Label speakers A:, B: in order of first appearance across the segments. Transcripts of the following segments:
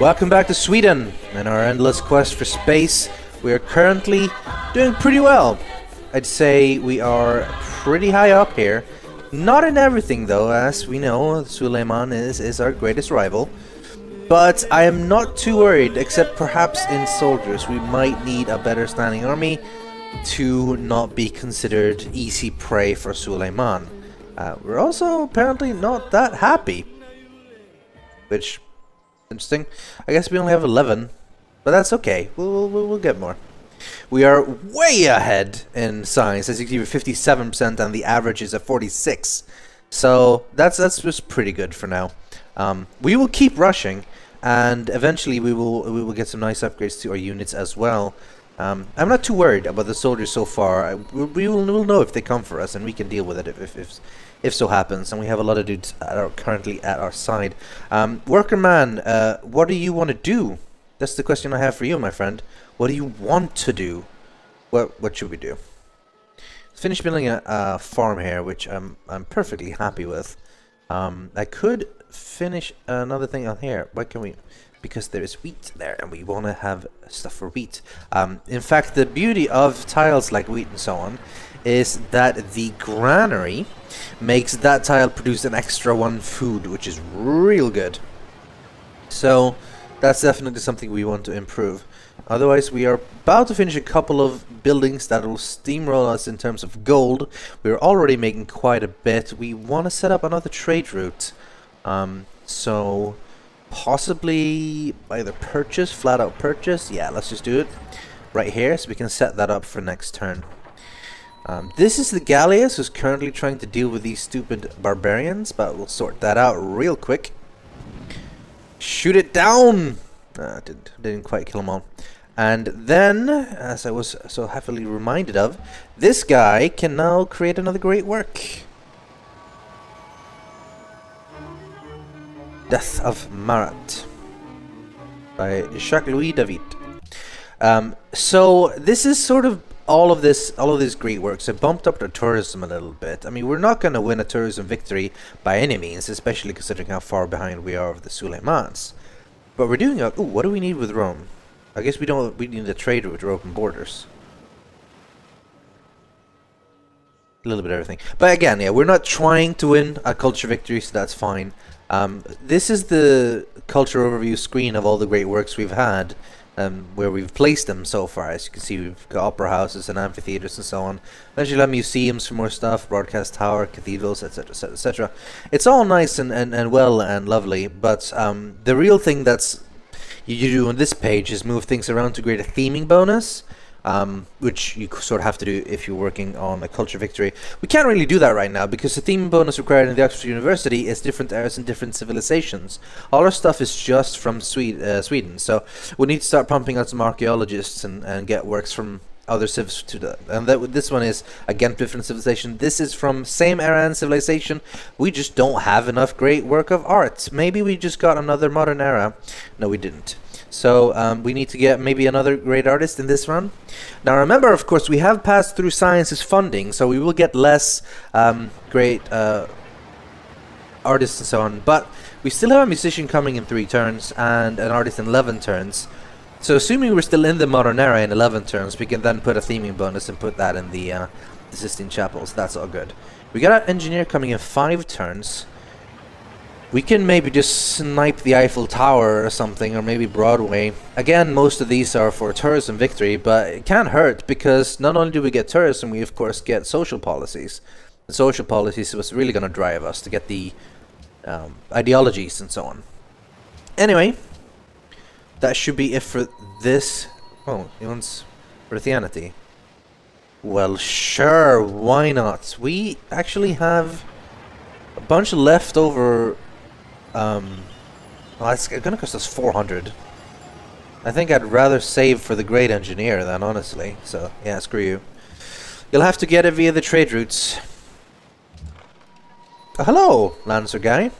A: Welcome back to Sweden and our endless quest for space. We are currently doing pretty well. I'd say we are pretty high up here. Not in everything though, as we know, Suleiman is our greatest rival. But I am not too worried, except perhaps in soldiers. We might need a better standing army to not be considered easy prey for Suleiman. We're also apparently not that happy. Which, interesting. I guess we only have 11, but that's okay. We'll get more. We are way ahead in science. As you can see, 57%, and the average is at 46. So that's just pretty good for now. We will keep rushing, and eventually we will get some nice upgrades to our units as well. I'm not too worried about the soldiers so far. We'll know if they come for us, and we can deal with it if so happens. And we have a lot of dudes currently at our side. Worker man, what do you want to do? That's the question I have for you, my friend. What do you want to do? What should we do? Let's finish building a farm here, which I'm perfectly happy with. I could finish another thing on here. Why can we? Because there is wheat there, and we want to have stuff for wheat. In fact, the beauty of tiles like wheat and so on is that the granary makes that tile produce an extra one food, which is real good. So that's definitely something we want to improve. Otherwise, we are about to finish a couple of buildings that will steamroll us in terms of gold. We're already making quite a bit. We want to set up another trade route. So possibly either purchase, flat out purchase. Yeah, let's just do it right here so we can set that up for next turn. This is the Gallius who's currently trying to deal with these stupid barbarians, but we'll sort that out real quick. Shoot it down! Didn't quite kill them all. And then, as I was so heavily reminded of, this guy can now create another great work. Death of Marat by Jacques-Louis David. So this is sort of all of these great works have bumped up the tourism a little bit. I mean, we're not going to win a tourism victory by any means, especially considering how far behind we are of the Suleimans. But we're doing a... Ooh, what do we need with Rome? I guess we need a trade route or open borders. A little bit of everything. But again, yeah, we're not trying to win a culture victory, so that's fine. This is the culture overview screen of all the great works we've had, where we've placed them so far. As you can see, we've got opera houses and amphitheaters and so on. Eventually we'll have museums for more stuff, broadcast tower, cathedrals, etc, etc, etc. It's all nice and well and lovely, but the real thing that's you do on this page is move things around to create a theming bonus. Which you sort of have to do if you're working on a culture victory. We can't really do that right now because the theme bonus required in the Oxford University is different eras and different civilizations. All our stuff is just from Sweden, so we need to start pumping out some archaeologists and get works from other civs to that. And this one is again different civilization. This is from same era and civilization. We just don't have enough great work of art. Maybe we just got another modern era. No, we didn't. So we need to get maybe another great artist in this run. Now remember, of course, we have passed through science's funding, so we will get less great artists and so on. But we still have a musician coming in 3 turns and an artist in 11 turns. So assuming we're still in the modern era in 11 turns, we can then put a theming bonus and put that in the Sistine Chapels. That's all good. We got an engineer coming in 5 turns. We can maybe just snipe the Eiffel Tower or something, or maybe Broadway. Again, most of these are for tourism victory, but it can't hurt because not only do we get tourism, we of course get social policies. The social policies is what's really going to drive us to get the ideologies and so on. Anyway, that should be it for this. Oh, he wants Christianity. Well, sure, why not? We actually have a bunch of leftover. Well, it's gonna cost us 400. I think I'd rather save for the great engineer than honestly. So yeah, screw you. You'll have to get it via the trade routes. Oh, hello, Lancer guy.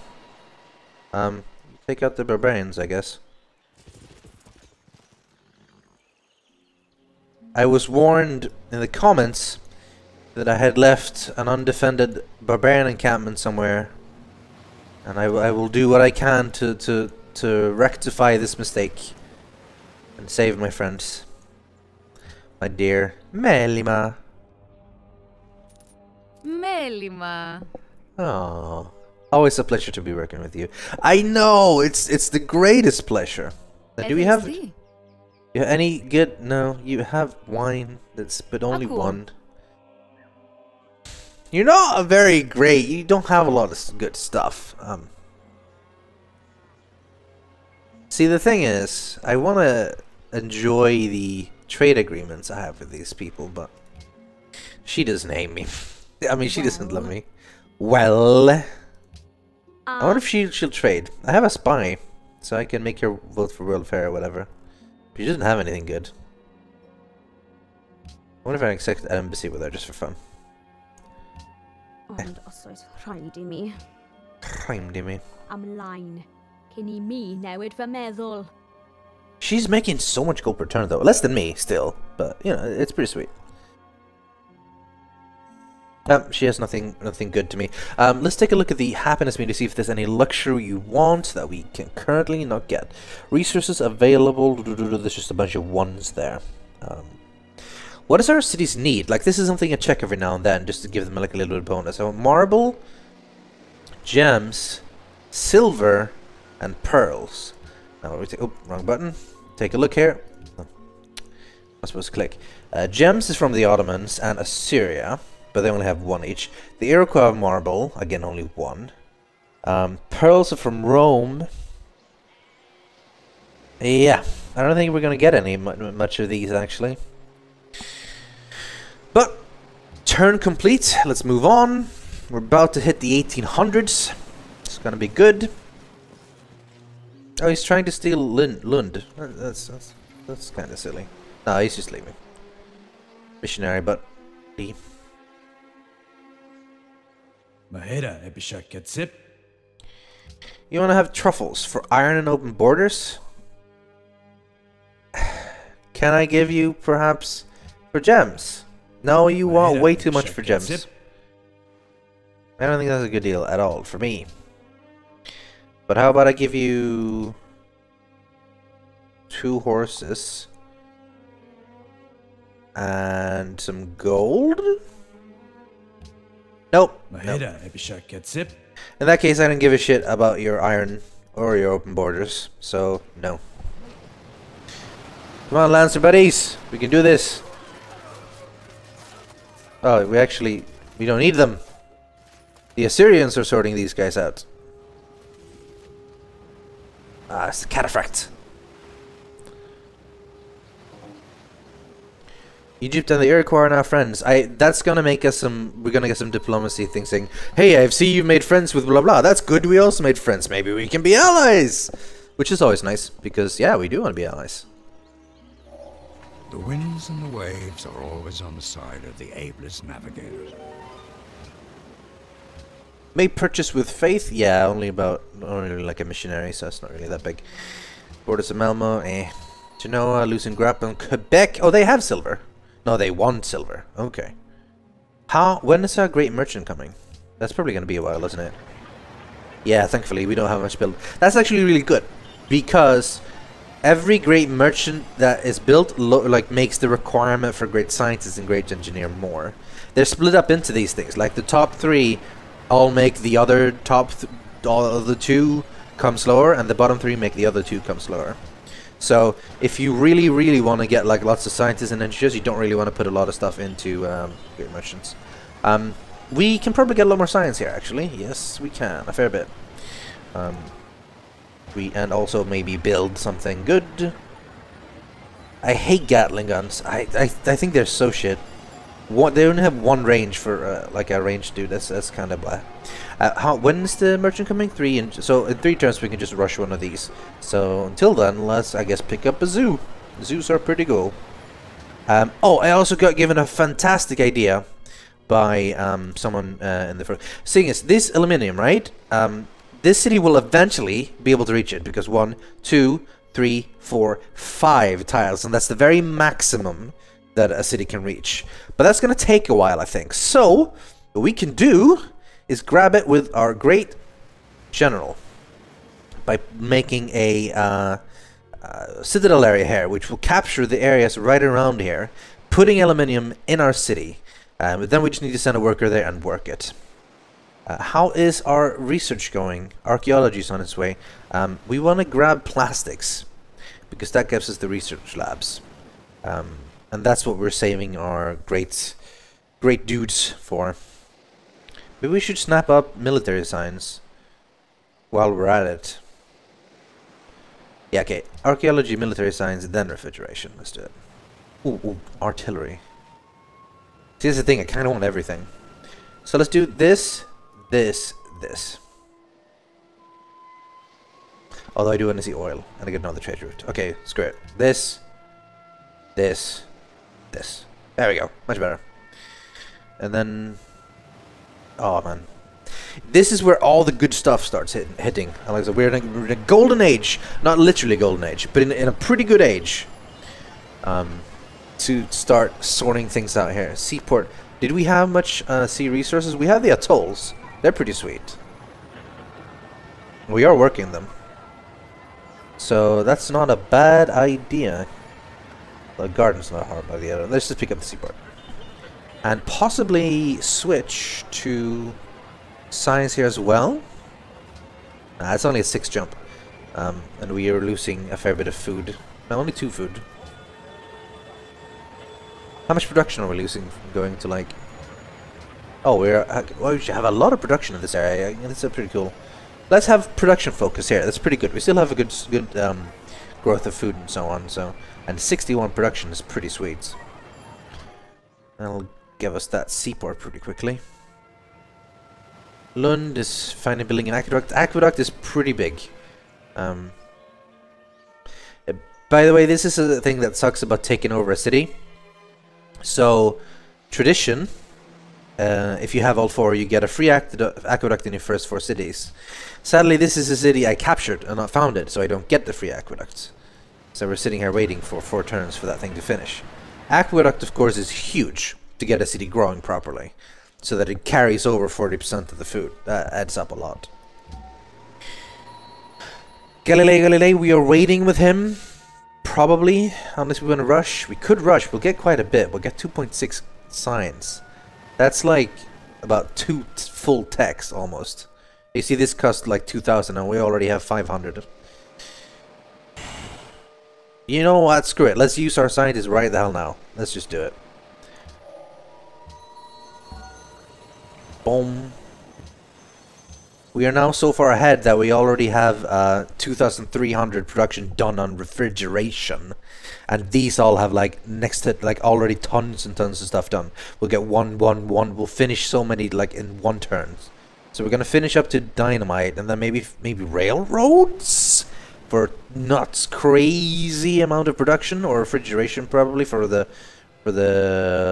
A: Take out the barbarians, I guess. I was warned in the comments that I had left an undefended barbarian encampment somewhere, and I will do what I can to to rectify this mistake and save my friends. My dear Melima.
B: Melima.
A: Oh, always a pleasure to be working with you. I know, it's the greatest pleasure. Do we have any good? No, you have wine. But only one. You're not a very great. You don't have a lot of good stuff. See, the thing is, I want to enjoy the trade agreements I have with these people, but she doesn't hate me. I mean, she doesn't love me. Well, I wonder if she'll trade. I have a spy, so I can make her vote for World Fair or whatever. But she doesn't have anything good. I wonder if I can accept an embassy with her just for fun.
C: Ond os oes rhaid I mi.
A: Rhaid I mi.
C: Ymlaen, cyn I mi newid fy meddwl.
A: She's making so much gold per turn though. Less than me still, but you know, it's pretty sweet. She has nothing good to me. Let's take a look at the happiness meter to see if there's any luxury you want that we can currently not get. Resources available. There's just a bunch of ones there. What does our cities need? Like, this is something I check every now and then just to give them like a little bit of bonus. So marble, gems, silver, and pearls. Now we take. Oh, wrong button. Take a look here. Oh, I'm supposed to click. Gems is from the Ottomans and Assyria, but they only have one each. The Iroquois have marble, again only one. Pearls are from Rome. Yeah, I don't think we're gonna get any much of these actually. But turn complete. Let's move on. We're about to hit the 1800s. It's gonna be good. Oh, he's trying to steal Lund. That's kind of silly. No, he's just leaving. Missionary, but leave. You want to have truffles for iron and open borders? Can I give you perhaps for gems? No, you want way too much for gems. I don't think that's a good deal at all for me. But how about I give you 2 horses and some gold? Nope. Nope. In that case, I don't give a shit about your iron or your open borders, so no. Come on, Lancer buddies, we can do this. Oh, we don't need them. The Assyrians are sorting these guys out. Ah, it's the cataphract. Egypt and the Iroquois are now friends. That's gonna make us we're gonna get some diplomacy things saying, hey, I see you've made friends with blah blah. That's good, we also made friends. Maybe we can be allies. Which is always nice, because yeah, we do want to be allies.
D: The winds and the waves are always on the side of the ablest navigators.
A: May purchase with faith? Yeah, only like a missionary, so it's not really that big. Borders of Malmo, Genoa, Lucengrap, and Quebec. Oh, they have silver. No, they want silver. Okay. When is our great merchant coming? That's probably going to be a while, isn't it? Yeah, thankfully, we don't have much built. That's actually really good, because every great merchant that is built makes the requirement for great scientist and great engineer more. They're split up into these things. Like the top 3 all make the other all of the 2 come slower, and the bottom 3 make the other 2 come slower. So if you really, really want to get like lots of scientists and engineers, you don't really want to put a lot of stuff into great merchants. We can probably get a lot more science here, actually. Yes, we can, a fair bit. And also maybe build something good. I hate Gatling guns. I think they're so shit. They only have 1 range for like a ranged dude. That's kind of blah. When is the merchant coming? 3, so in 3 turns we can just rush one of these. So until then, let's I guess pick up a zoo. Zoos are pretty cool. Oh, I also got given a fantastic idea by someone in the first. Seeing as this aluminium, right? This city will eventually be able to reach it because 1, 2, 3, 4, 5 tiles, and that's the very maximum that a city can reach. But that's going to take a while, I think. So what we can do is grab it with our great general. by making a citadel area here, which will capture the areas right around here, putting aluminium in our city. But then we just need to send a worker there and work it. How is our research going? Archaeology is on its way. We want to grab plastics, because that gives us the research labs. And that's what we're saving our great dudes for. Maybe we should snap up military science while we're at it. Yeah, okay. Archaeology, military science, then refrigeration. Let's do it. Ooh, artillery. See, that's the thing. I kind of want everything. So let's do this, this. Although I do want to see oil, and I get another trade route. Okay, screw it. This. There we go. Much better. And then... oh, man. This is where all the good stuff starts hitting. Like I said, we're in a golden age. Not literally golden age, but in a pretty good age. To start sorting things out here. Seaport. Did we have much sea resources? We have the atolls. They're pretty sweet. We are working them. So that's not a bad idea. The garden's not hard by the other. Let's just pick up the seaport. And possibly switch to science here as well. It's only a 6 jump. And we are losing a fair bit of food. No, only 2 food. How much production are we losing from going to like... oh, we should have a lot of production in this area. That's pretty cool. Let's have production focus here. That's pretty good. We still have a good growth of food and so on. And 61 production is pretty sweet. That'll give us that seaport pretty quickly. Lund is finally building an aqueduct. Aqueduct is pretty big. By the way, this is a thing that sucks about taking over a city. So, tradition, if you have all 4, you get a free aqueduct in your first 4 cities. Sadly, this is a city I captured and not found it, so I don't get the free aqueduct. So we're sitting here waiting for 4 turns for that thing to finish. Aqueduct, of course, is huge to get a city growing properly, so that it carries over 40% of the food. That adds up a lot. Galilei, we are waiting with him. Probably, unless we want to rush. We could rush. We'll get quite a bit. We'll get 2.6 science. That's like about 2 full techs almost. You see, this cost like 2,000 and we already have 500. You know what? Screw it. Let's use our scientists right the hell now. Let's just do it. Boom. We are now so far ahead that we already have 2,300 production done on refrigeration, and these all have like next to like already tons and tons of stuff done. We'll get one. We'll finish so many like in 1 turn. So we're gonna finish up to dynamite, and then maybe railroads for nuts crazy amount of production, or refrigeration probably for the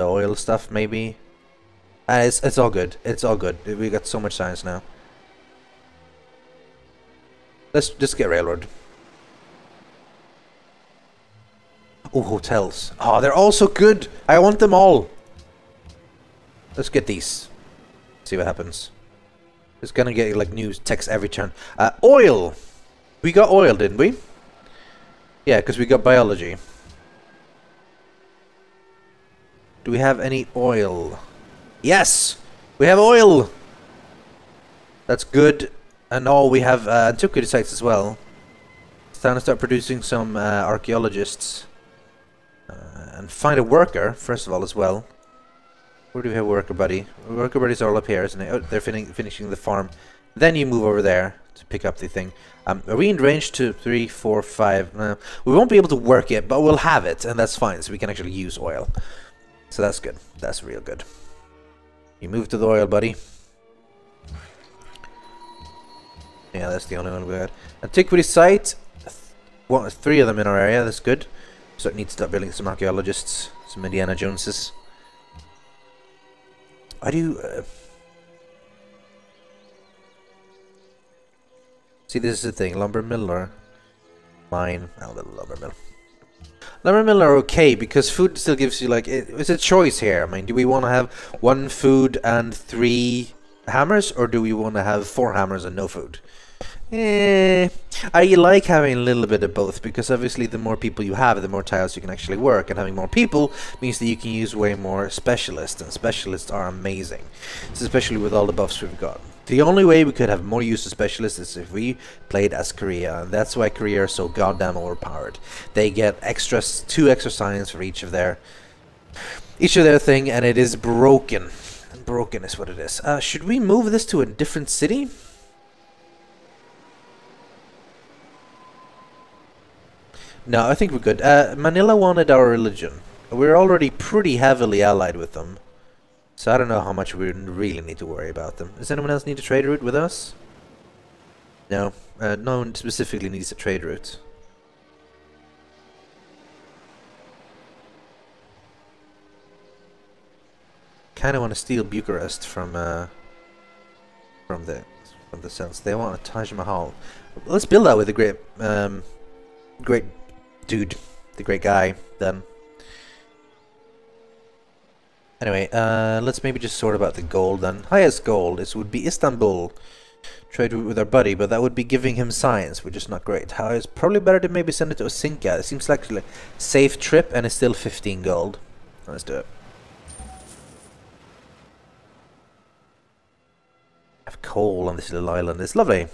A: oil stuff maybe. It's all good. It's all good. We got so much science now. Let's just get railroad. Oh, hotels. Oh, they're all so good. I want them all. Let's get these. See what happens. It's gonna get like new text every turn. Oil. We got oil, didn't we? Yeah, because we got biology. Do we have any oil? Yes, we have oil. That's good. And all we have antiquity sites as well. It's time to start producing some archaeologists. And find a worker, first of all, as well. Where do we have worker buddy? Worker buddies are all up here, isn't it? Oh, they're finishing the farm. Then you move over there to pick up the thing. Are we in range? 2, 3, 4, 5? We won't be able to work it, but we'll have it, and that's fine, so we can actually use oil. So that's good. That's real good. You move to the oil, buddy. Yeah, that's the only one we got. Antiquity site. 3 of them in our area. That's good. So it needs to start building some archaeologists, some Indiana Joneses. I do. See, this is the thing. Lumber mill or mine. Oh, little lumber mill. Lumber mill are okay because food still gives you like it's a choice here. I mean, do we want to have 1 food and 3 hammers, or do we want to have 4 hammers and no food? I like having a little bit of both, because obviously the more people you have, the more tiles you can actually work, and having more people means that you can use way more specialists, and specialists are amazing, so especially with all the buffs we've got. The only way we could have more use of specialists is if we played as Korea, and that's why Korea are so goddamn overpowered. They get 2 extra science for each of their thing, and it is broken. Broken is what it is. Should we move this to a different city? No, I think we're good. Manila wanted our religion. We're already pretty heavily allied with them, so I don't know how much we really need to worry about them. Does anyone else need a trade route with us? No. No one specifically needs a trade route. Kind of want to steal Bucharest from the sense they want a Taj Mahal. Let's build that with the great dude, the great guy. Then. Anyway, let's maybe just sort about the gold then. Highest gold would be Istanbul. Trade with our buddy, but that would be giving him science, which is not great. How it's probably better to maybe send it to Osinka. It seems like a safe trip, and it's still 15 gold. Let's do it. Have coal on this little island. It's lovely.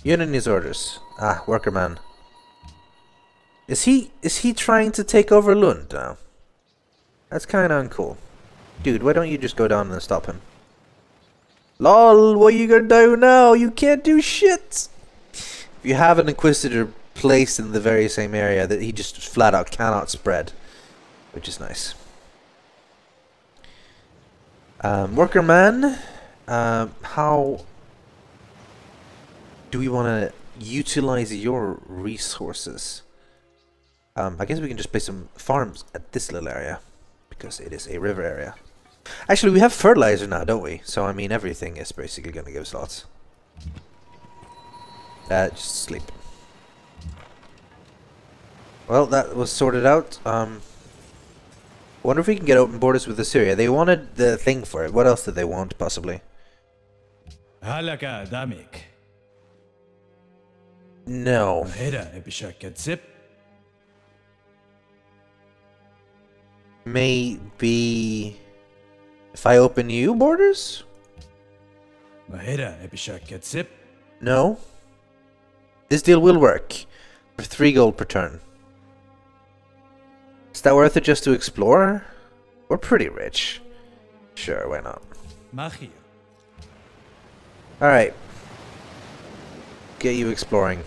A: Unit needs orders. Ah, worker man. Is he trying to take over Lund now? That's kind of uncool. Dude, why don't you just go down and stop him? LOL, what are you gonna do now? You can't do shit! If you have an Inquisitor placed in the very same area, that he just flat out cannot spread. Which is nice. Worker man, how do we want to utilize your resources? I guess we can just place some farms at this little area, because it is a river area. Actually, we have fertilizer now, don't we? So, I mean, everything is basically going to give us lots. Just sleep. Well, that was sorted out. Wonder if we can get open borders with Assyria. They wanted the thing for it. What else did they want, possibly? No. Maybe if I open you borders? No. This deal will work for 3 gold per turn. Is that worth it just to explore? We're pretty rich. Sure, why not? Alright. Get you exploring.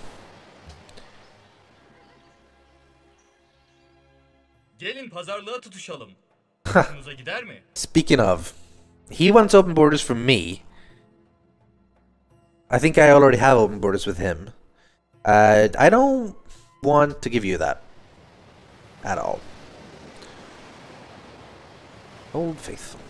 E: Gelin pazarlığa tutuşalım. Hoşunuza gider mi?
A: Speaking of, he wants open borders from me. I think I already have open borders with him. I don't want to give you that at all. Old Faithful.